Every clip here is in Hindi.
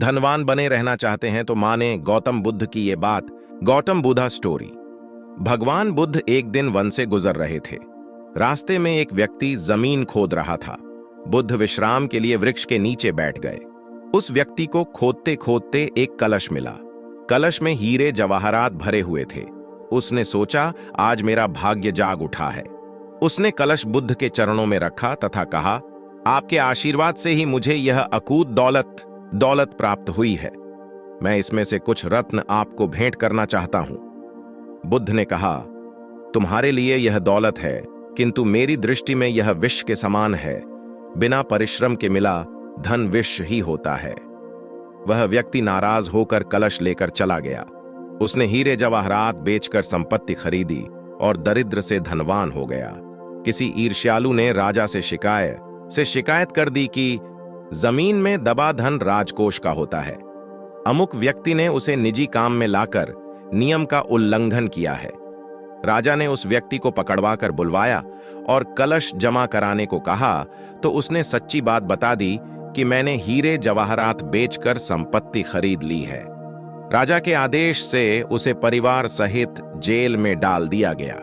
धनवान बने रहना चाहते हैं तो माने गौतम बुद्ध की ये बात। गौतम बुद्धा स्टोरी। भगवान बुद्ध एक दिन वन से गुजर रहे थे। रास्ते में एक व्यक्ति जमीन खोद रहा था। बुद्ध विश्राम के लिए वृक्ष के नीचे बैठ गए। उस व्यक्ति को खोदते खोदते एक कलश मिला। कलश में हीरे जवाहरात भरे हुए थे। उसने सोचा, आज मेरा भाग्य जाग उठा है। उसने कलश बुद्ध के चरणों में रखा तथा कहा, आपके आशीर्वाद से ही मुझे यह अकूत दौलत प्राप्त हुई है। मैं इसमें से कुछ रत्न आपको भेंट करना चाहता हूं। बुद्ध ने कहा, तुम्हारे लिए यह दौलत है, किंतु मेरी दृष्टि में यह विष के समान है। बिना परिश्रम के मिला धन विष ही होता है। वह व्यक्ति नाराज होकर कलश लेकर चला गया। उसने हीरे जवाहरात बेचकर संपत्ति खरीदी और दरिद्र से धनवान हो गया। किसी ईर्ष्यालु ने राजा से शिकायत कर दी कि जमीन में दबा धन राजकोष का होता है। अमुक व्यक्ति ने उसे निजी काम में लाकर नियम का उल्लंघन किया है। राजा ने उस व्यक्ति को पकड़वाकर बुलवाया और कलश जमा कराने को कहा तो उसने सच्ची बात बता दी कि मैंने हीरे जवाहरात बेचकर संपत्ति खरीद ली है। राजा के आदेश से उसे परिवार सहित जेल में डाल दिया गया।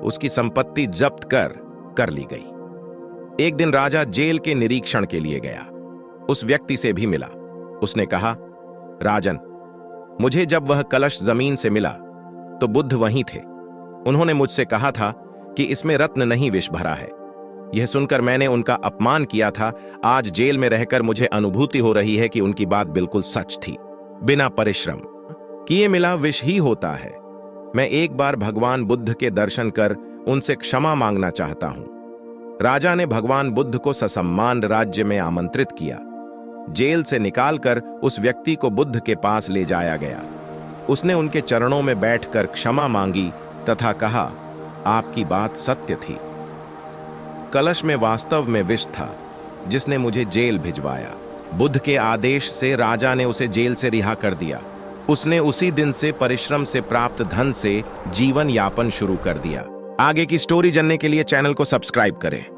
उसकी संपत्ति जब्त कर ली गई। एक दिन राजा जेल के निरीक्षण के लिए गया। उस व्यक्ति से भी मिला। उसने कहा, राजन, मुझे जब वह कलश जमीन से मिला तो बुद्ध वहीं थे। उन्होंने मुझसे कहा था कि इसमें रत्न नहीं विष भरा है। यह सुनकर मैंने उनका अपमान किया था। आज जेल में रहकर मुझे अनुभूति हो रही है कि उनकी बात बिल्कुल सच थी। बिना परिश्रम किए मिला विष ही होता है। मैं एक बार भगवान बुद्ध के दर्शन कर उनसे क्षमा मांगना चाहता हूं। राजा ने भगवान बुद्ध को ससम्मान राज्य में आमंत्रित किया। जेल से निकालकर उस व्यक्ति को बुद्ध के पास ले जाया गया। उसने उनके चरणों में बैठकर क्षमा मांगी तथा कहा, आपकी बात सत्य थी। कलश में वास्तव में विष था जिसने मुझे जेल भिजवाया। बुद्ध के आदेश से राजा ने उसे जेल से रिहा कर दिया। उसने उसी दिन से परिश्रम से प्राप्त धन से जीवन यापन शुरू कर दिया। आगे की स्टोरी जानने के लिए चैनल को सब्सक्राइब करें।